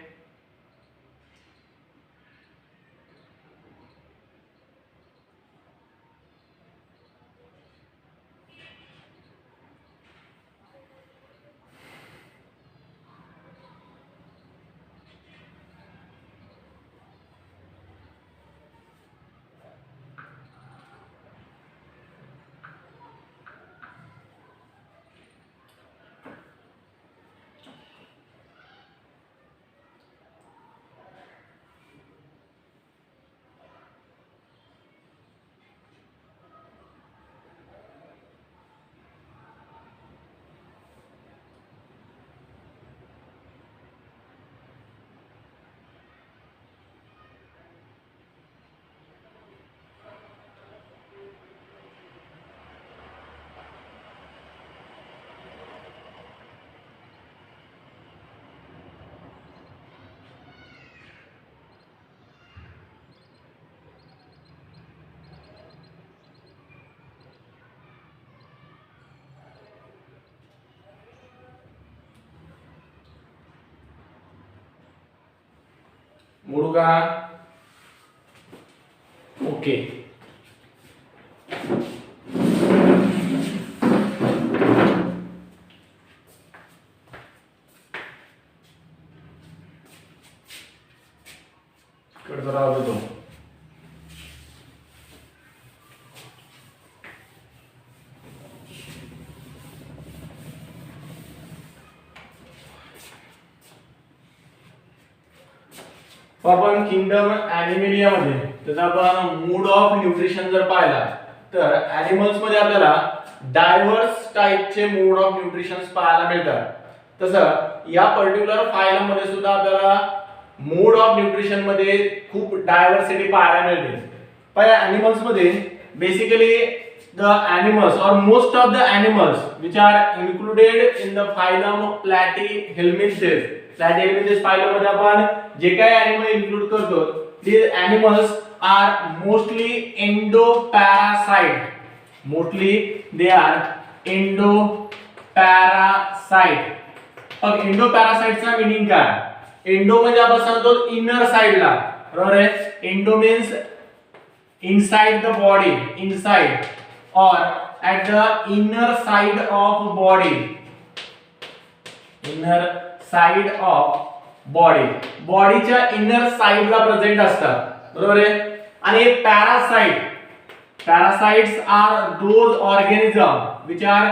मोडू का? ओके. इकडे राहू देतो. आपण किंगडम ॲनिमलिया मध्ये त्याचा आपण मूड ऑफ न्यूट्रिशन जर पाहिला तर ॲनिमल्स मध्ये आपल्याला डायव्हर्स टाइपचे मूड ऑफ न्यूट्रिशन्स पाहायला मिळतात. तसं या पर्टिक्युलर फायलम मध्ये सुद्धा आपल्याला मूड ऑफ न्यूट्रिशन मध्ये खूप डायव्हर्सिटी पाहायला मिळते. पण ॲनिमल्स मध्ये basically the animals or most of the animals which are included in the phylum Platyhelminthes. Platyhelminthes phylum मध्ये आपण जे काही animal include करतो these animals are mostly endoparasite. Mostly they are endoparasite. अब endoparasite चा मीनिंग काय? Endo म्हणजे आपण सांगतो इनर साइडला, बरोबर आहे. Endo means inside the body, inside or at the inner side of body, inner side of body, बॉडीच्या इनर साइडला प्रेझेंट असतात, बरोबर आहे. आणि parasites are those organism which are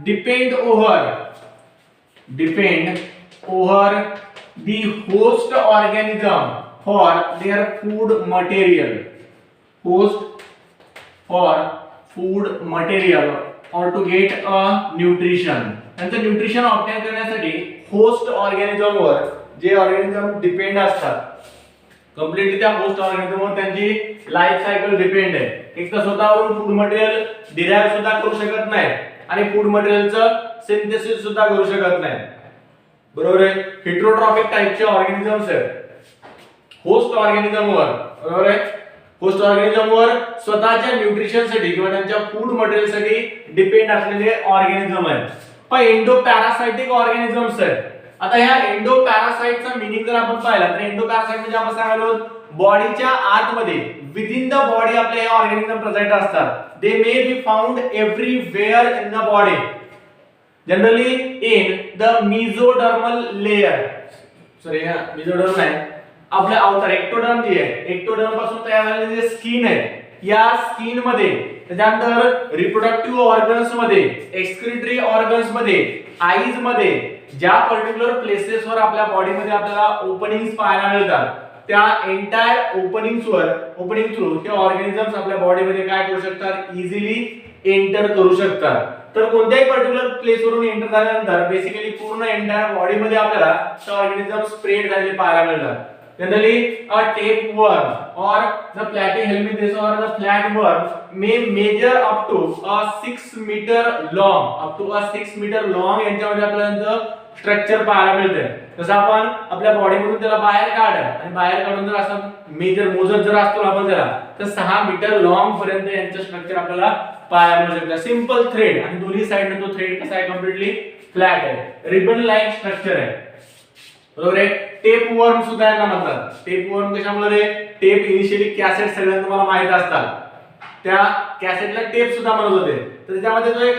depend over the host organism for their food material, or to get a nutrition. त्यांचं nutrition obtain करण्यासाठी host organism वर जे ऑर्गॅनिझम डिपेंड असतात, कंप्लीटली त्या होस्ट ऑर्गॅनिझम वर त्यांची लाईफ सायकल डिपेंड आहे. एक तर स्वतःवरून फूड मटेरियल डिराइव्ह सुद्धा करू शकत नाही आणि फूड मटेरियलचं सिंथेसिस सुद्धा करू शकत नाही, बरोबर आहे. हेटेरोट्रॉफिक टाइपचे ऑर्गॅनिझम्स आहेत होस्ट ऑर्गॅनिझम वर, बरोबर आहे. होस्ट ऑर्गॅनिझम वर स्वतःच्या न्यूट्रिशन साठी किंवा त्यांच्या फूड मटेरियल साठी डिपेंड असलेले ऑर्गॅनिझम आहेत. पण एंडोपॅरासाइटिक ऑर्गॅनिझम्स आहेत. आता ह्या एंडोपॅरासाइटचा मीनिंग जर आपण पाहिला तर एंडोपॅरासाइट म्हणजे आपण सांगालो बॉडीच्या आतमध्ये विद इन द बॉडी आपले हे ऑर्गॅनिझम प्रेझेंट असतात. They may be found everywhere in the body, generally in the mesodermal layer. Sorry, mesoderm नाही, आपल्या आउटर एक्टोडर्म जी आहे, एक्टोडर्म पासून तयार झालेली जे स्किन आहे, या स्किन मध्ये त्यानंतर रिप्रोडक्टिव्ह ऑर्गन्स मध्ये, एक्सक्रिटरी ऑर्गन्स मध्ये, आईज मध्ये ज्या पर्टिक्युलर प्लेसेस वर आपल्या बॉडी मध्ये आपल्याला ओपनिंग्स पाहायला मिळतात त्या एंटायर ओपनिंग थ्रू हे ऑर्गॅनिझम्स आपल्या बॉडी मध्ये काय करू शकतात, इझिली एंटर करू शकतात. तर कोणत्याही पर्टिक्युलर प्लेस वरून एंटर झाल्यानंतर बेसिकली पूर्ण एंटायर बॉडी मध्ये आपल्याला ते ऑर्गॅनिझम स्प्रेड झालेले पाहायला मिळतात. Generally, a tapeworm or the platyhelminthes or the flatworm may measure up to a 6 meter long. यांच्यामध्ये आपल्याला स्ट्रक्चर पाहायला मिळते. जसं आपण आपल्या बॉडी मधून त्याला बाहेर काढून जर असं मोजत जर असतो आपण त्याला तर 6 मीटर लॉंग पर्यंत यांचं स्ट्रक्चर आपल्याला पाहायला मिळू शकतं. सिंपल थ्रेड आणि दोन्ही साइडने तो थ्रेड कसा आहे, कम्प्लीटली फ्लॅट आहे, रिबन लाइक स्ट्रक्चर आहे, बरोबर आहे. टेपवर्म सुद्धा यांना म्हणतात. टेपवर्म कशामुळे? टेप इनिशियली कॅसेट सगळ्यांना तुम्हाला माहित असतात, त्या कॅसेटला टेप सुद्धा म्हणत होते. तर त्याच्यामध्ये जो एक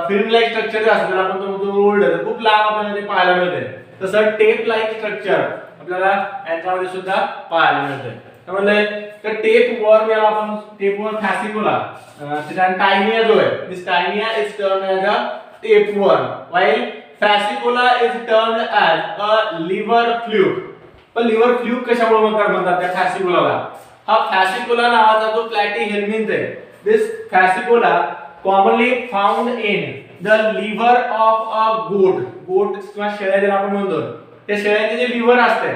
फिल्म लाइक स्ट्रक्चर असतं आपण तो रोल्ड खूप लांब आपल्याला ते पाहायला मिळते. तसं टेप लाइक स्ट्रक्चर आपल्याला यांच्यामध्ये सुद्धा पाहायला मिळते. त्यामुळे तर टेपवर्म याला आपण टेपवर्म फॅसिकोला, त्याचा टायनिया जो आहे, this Taenia is termed as a tapeworm while Fasciola is termed as a liver fluke. पण लिव्हर फ्लूक कशामुळे म्हणतात त्या फॅसिकोलाला? हा फॅसिकोला नावाचा जो प्लॅटीहेल्मिंथ आहे, this Fasciola commonly found in the liver of a goat किंवा शेळ्या ज्याला आपण म्हणतो, त्या शेळ्याचे जे लिव्हर असते,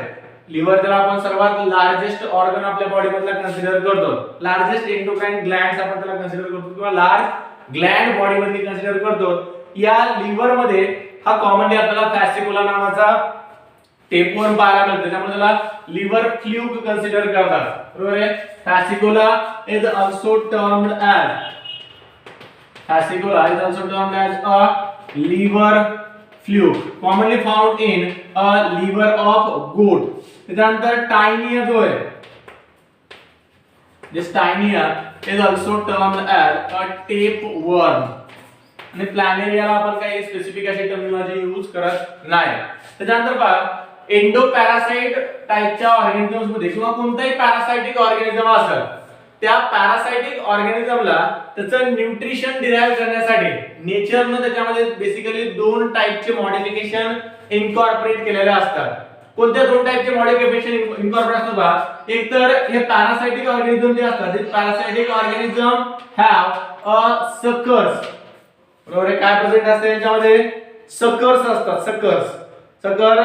लिव्हर त्याला आपण सर्वात लार्जेस्ट ऑर्गन आपल्या बॉडी मधला कन्सिडर करतो, लार्जेस्ट एंडोक्राइन ग्लँड्स आपण त्याला कन्सिडर करतो किंवा लार्ज ग्लँड बॉडी मध्ये कन्सिडर करतो. या लिव्हर मध्ये हा कॉमनली आपल्याला फॅसिकोला नावाचा टेपवर्म पाहायला मिळतो. त्यामुळे त्याला लिव्हर फ्लूक कन्सिडर करतात, बरोबर आहे. Fasciola is also termed as a liver fluke commonly found in a liver of goat. त्यानंतर टायनिया जो आहे, this Taenia is also termed as a tapeworm. आणि प्लॅनेरियाला आपण काही स्पेसिफिक अशी टर्मिनॉलॉजी यूज करत नाही. त्याच्यानंतर पहा एंडोपॅरासाइट टाइपच्या ऑर्गॅनिझम्स मध्ये किंवा कोणताही पॅरासाइटिक ऑर्गॅनिझम असेल त्या पॅरासाइटिक ऑर्गॅनिझमला त्याचं न्यूट्रिशन डिराइव्ह करण्यासाठी नेचरनं त्याच्यामध्ये बेसिकली दोन टाइपचे मॉडिफिकेशन इनकॉर्पोरेट केलेले असतात. कोणत्या दोन टाइपचे मॉडिफिकेशन इनकॉर्पोरेट असतात बघा. एक तर हे पॅरासाइटिक ऑर्गॅनिझम जे असतात, ते पॅरासाइटिक ऑर्गॅनिझम हॅव अ सकर्स. बरोबर आहे, काय प्रेझेंट असते याच्यामध्ये? सकर्स असतात. सकर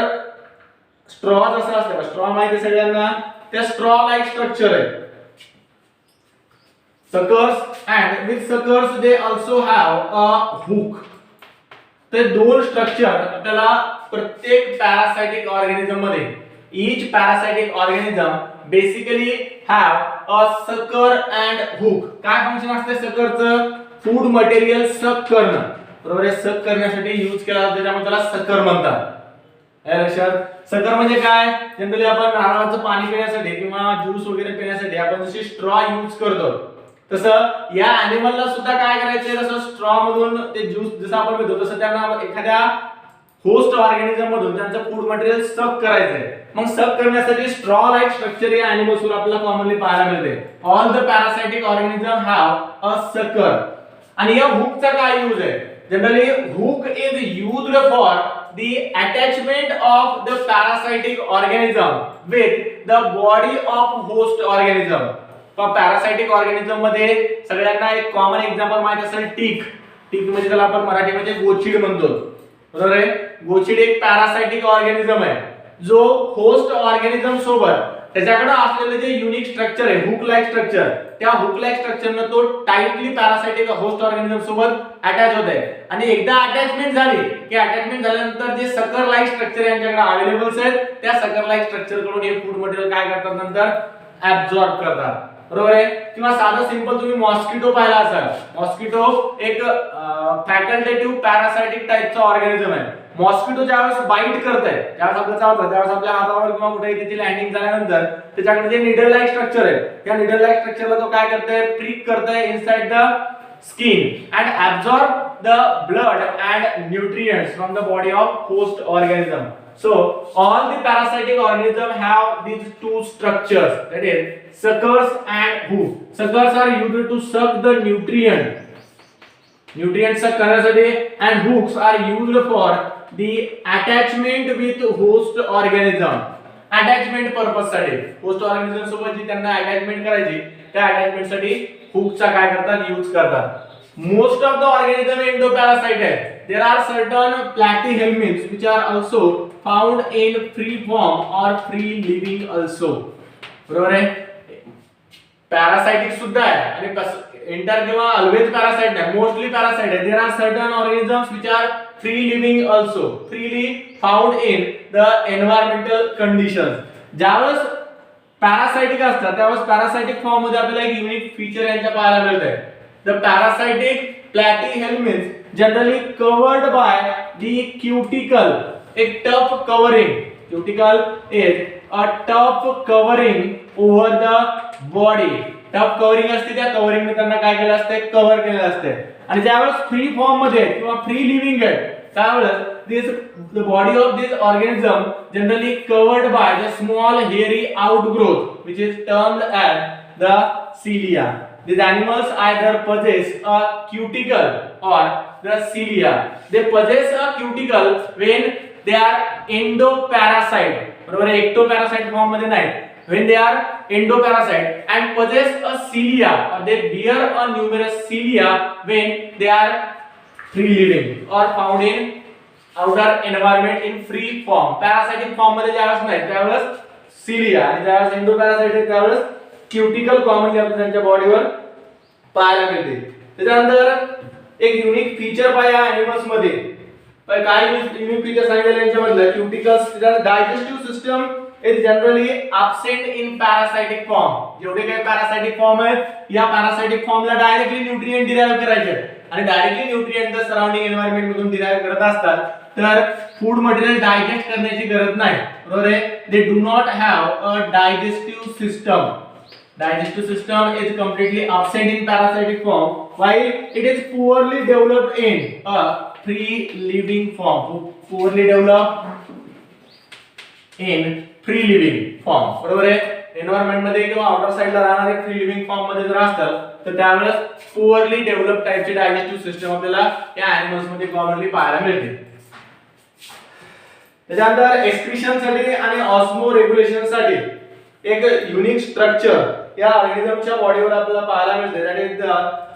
स्ट्रॉ जसं असतं, स्ट्रॉ माहिती आहे सगळ्यांना, त्या स्ट्रॉ लाईक स्ट्रक्चर आहे suckers. And with suckers they also have a hook. ते दोन स्ट्रक्चर आपल्याला प्रत्येक पॅरासाइटिक ऑर्गॅनिझम मध्ये, each parasitic organism basically have a sucker and hook. काय फंक्शन असते सकरचं? फूड मटेरियल सक करणं. बरोबर आहे, सक करण्यासाठी यूज केला जातो, त्यामुळे त्याला सकर म्हणतात. सकर म्हणजे काय? जनरली आपण नारळाचं पाणी पिण्यासाठी किंवा ज्यूस वगैरे पिण्यासाठी आपण जशी स्ट्रॉ यूज करतो, तसं या ॲनिमलला सुद्धा काय करायचंय, जसं स्ट्रॉ मधून ते ज्यूस जसं आपण पितो तसं त्यांना एखाद्या होस्ट ऑर्गॅनिझम मधून त्यांचं फूड मटेरियल सक करायचंय. मग सक करण्यासाठी स्ट्रॉ लाईक स्ट्रक्चर या ॲनिमल्स वर आपल्याला कॉमनली पाहायला मिळते. All the पॅरासाइटिक organism have a सकर. आणि या हुकचा काय यूज आहे? Generally hook is used for the attachment of the parasitic organism with the body of host organism. पॅरासाइटिक organism मध्ये सगळ्यांना एक कॉमन एक्झाम्पल माहित असेल, टिक. टिक म्हणजे त्याला आपण मराठीमध्ये गोचीड म्हणतो. बरोबर आहे, गोचीड एक पॅरासाइटिक ऑर्गॅनिझम आहे जो होस्ट ऑर्गॅनिझम सोबत त्याच्याकडे असलेले जे युनिक स्ट्रक्चर आहे, हुक लाईक स्ट्रक्चर, त्या हुक लाईक स्ट्रक्चरनं तो टाइटली पॅरासाइटिक होस्ट ऑर्गॅनिझम सोबत अटॅच होत आहे. आणि एकदा अटॅचमेंट झाली की अटॅचमेंट झाल्यानंतर जे सकर लाईक स्ट्रक्चर यांच्याकडे अवेलेबल आहेत, त्या सकर लाईक स्ट्रक्चर कडून हे फूड मटेरियल काय करतात नंतर ऍब्सॉर्ब करतात. बरोबर आहे. किंवा साधं सिंपल तुम्ही मॉस्किटो पाहिला असाल. मॉस्किटो एक फॅकल्टेटिव्ह पॅरासाइटिक टाइपचा ऑर्गॅनिझम आहे. मॉस्किटो ज्यावेळेस बाईट करतंय, ज्यावेळेस आपलं चावतं, त्यावेळेस आपल्या हातावर किंवा कुठेही त्याची लँडिंग झाल्यानंतर त्याच्याकडे जे निडल लाईक स्ट्रक्चर आहे, त्या निडल लाईक स्ट्रक्चरला तो काय करतंय, प्रिक करतंय inside the skin and absorb the blood and nutrients from the body of host organism. So all the parasitic organism have these two structures, that is suckers and hook. Suckers are used to suck the nutrients suck करण्यासाठी, and hooks are used for the attachment with host organism. Attachment purpose साठी host organism सोबत जी त्यांना attachment करायची, त्या attachment साठी हुकचा काय करतात, use करतात. Most of the organism endoparasite आहे. There are certain platyhelminths which are also found in free form or free living also. बरोबर आहे, पॅरासाइटिक सुद्धा आहे आणि एंटर किंवा ऑलवेज पॅरासाइट नाही, मोस्टली पॅरासाइट आहे. There are certain organisms which are free living also, freely found in the environmental conditions. ज्यावेळेस पॅरासाइटिक असतात त्यावेळेस पॅरासाइटिक फॉर्म मध्ये आपल्याला एक युनिक फीचर यांच्या पाहायला मिळते. The parasitic platyhelminths generally covered by the cuticle, एक tough covering. Cuticle is a tough covering over the body. Tough covering असते, त्या कवरिंग ने त्यांना काय केलं असते, कव्हर केलेलं असते. आणि ज्यावेळेस फ्री फॉर्म मध्ये किंवा फ्री लिव्हिंग आहे त्यावेळेस the body of this organism generally covered by the small hairy outgrowth which is termed as the cilia. These animals either possess a cuticle or the cilia. They possess a cuticle when they are endoparasite. बरोबर, ectoparasite form मध्ये नाही. When they are endoparasite and possess a cilia, or they bear a numerous cilia when they are free living or found in outer environment in free form. Parasitic form मध्ये ज्यावेळेस नाही त्यावेळेस cilia, आणि ज्यावेळेस endoparasite आहे त्यावेळेस cuticle commonly आपण त्यांच्या बॉडीवर पाहायला मिळते. त्याच्यानंतर एक युनिक फीचर पाहिजे एनिमल्स मध्ये. काय युनिक फीचर सांगितले यांच्यामधलं, cuticles. Digestive system is generally absent in parasitic form. जेवढे काही पॅरासाइटिक फॉर्म आहेत, या पॅरासाइटिक फॉर्मला डायरेक्टली न्यूट्रिएंट डिराइव्ह करायचे आणि directly nutrient the surrounding environment मधून डिराइव्ह करत असतात. तर फूड मटेरियल डायजेस्ट करण्याची गरज नाही, बरोबर आहे. They do not have a digestive system. Digestive system is completely absent in parasitic form, while it is poorly developed in a free living form. Poorly developed in free living form. बरोबर आहे. Environment मध्ये किंवा outer साइडला राहणारे free living form मध्ये जर असतात तर त्यावेळेस पुअरली डेव्हलप टाइपची डायजेस्टिव्ह सिस्टम आपल्याला या ॲनिमल्स मध्ये कॉमनली पाहायला मिळते. त्याच्यानंतर एक्सक्रीशन साठी आणि ऑस्मो रेग्युलेशन साठी एक युनिक स्ट्रक्चर या ऑर्गॅनिझमच्या बॉडीवर आपल्याला पाहायला मिळते. That is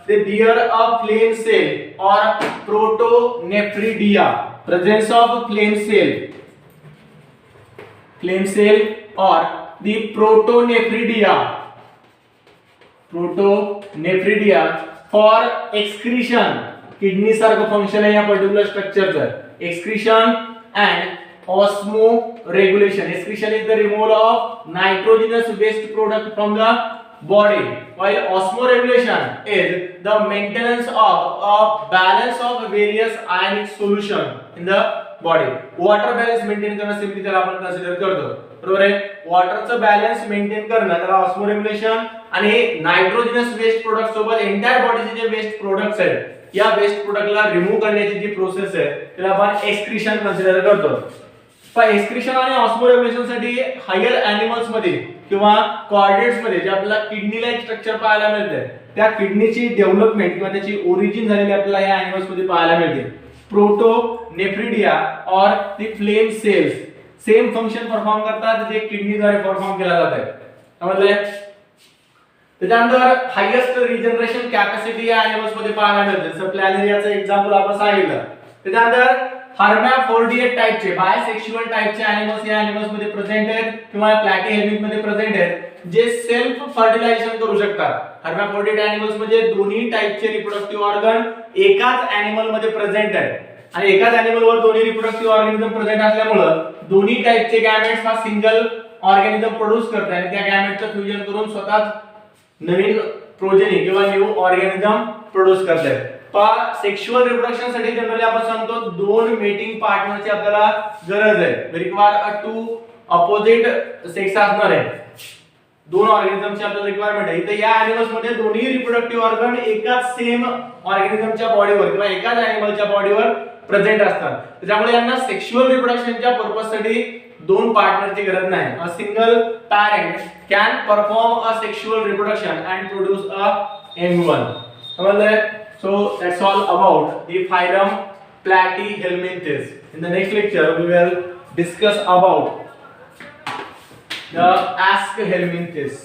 they bear a flame cell or protonephridia. Presence of flame cell or the protonephridia for excretion. Kidney सारखं फंक्शन आहे या पर्टिक्युलर स्ट्रक्चरचं. Excretion and osmo regulation. Excretion is the removal of nitrogenous waste product from the body, while osmoregulation is the maintenance of a balance of various ionic solution in the body. Water balance maintain करणं simply त्याला आपण consider करतो, बरोबर आहे. वॉटरचं balance maintain करणं त्याला ऑस्मोरेग्युलेशन आणि nitrogenous waste product सोबत एंटायर बॉडीचे जे वेस्ट प्रोडक्ट्स आहेत या वेस्ट प्रोडक्टला रिमूव्ह करण्याची जी प्रोसेस आहे त्याला आपण एक्सक्रीशन कन्सिडर करतो. पण एक्सक्रीशन आणि ऑस्मोरेग्युलेशन साठी हायर ॲनिमल्स मध्ये किंवा कॉर्डेट्स मध्ये जे आपल्याला किडनी लाइक स्ट्रक्चर पाहायला मिळते त्या किडनीची डेव्हलपमेंट किंवा त्याची ओरिजिन झालेली आपल्याला या ॲनिमल्स मध्ये पाहायला मिळते. प्रोटोनेफ्रिडिया और the flame cells same function perform करतात जे किडनीद्वारे परफॉर्म केला जात आहे. समजले. त्याच्यानंतर हायेस्ट रिजनरेशन कॅपॅसिटी या ॲनिमल्स मध्ये पाहायला मिळते. जसं प्लॅनेरियाचं एक्झाम्पल आपण सांगितलं. त्याच्यानंतर हर्मॅफ्रोडिएट टाइपचे बायसेक्शुअल टाइपचे ॲनिमल्स या ॲनिमल्स मध्ये प्रेझेंट आहेत किंवा प्लॅटीहेल्मिंथ मध्ये प्रेझेंट आहेत जे सेल्फ फर्टिलायझेशन करू शकतात. हर्मॅफ्रोडिएट ॲनिमल्स म्हणजे दोन्ही टाइपचे रिप्रोडक्टिव्ह ऑर्गन एकाच ॲनिमल मध्ये प्रेझेंट आहेत आणि एकाच ॲनिमल वर दोन्ही रिप्रोडक्टिव्ह ऑर्गॅनिझम प्रेझेंट असल्यामुळे दोन्ही टाइपचे गॅमेट्स हा सिंगल ऑर्गॅनिझम प्रोड्यूस करतात आणि त्या गॅमेटचं फ्युजन करून स्वतः नवीन प्रोजेनी किंवा न्यू ऑर्गॅनिझम प्रोड्यूस करतात. सेक्शुअल रिप्रोडक्शन साठी जनरली आपण सांगतो दोन मेटिंग पार्टनरची आपल्याला गरज आहे. Require a two opposite sex असणार आहे. दोन ऑर्गॅनिझमची आपल्याला रिक्वायरमेंट आहे. इथे या ॲनिमल्स मध्ये दोन्ही रिप्रोडक्टिव्ह ऑर्गन एकाच सेम ऑर्गॅनिझमच्या बॉडीवर किंवा एकाच ॲनिमलच्या बॉडीवर प्रेझेंट असतात. त्यामुळे यांना सेक्शुअल रिप्रोडक्शनच्या पर्पज साठी दोन पार्टनरची गरज नाही. A single parent can perform a sexual reproduction and produce a young one. समजले. So that's all about the phylum Platyhelminthes. In the next lecture we will discuss about the Aschelminthes.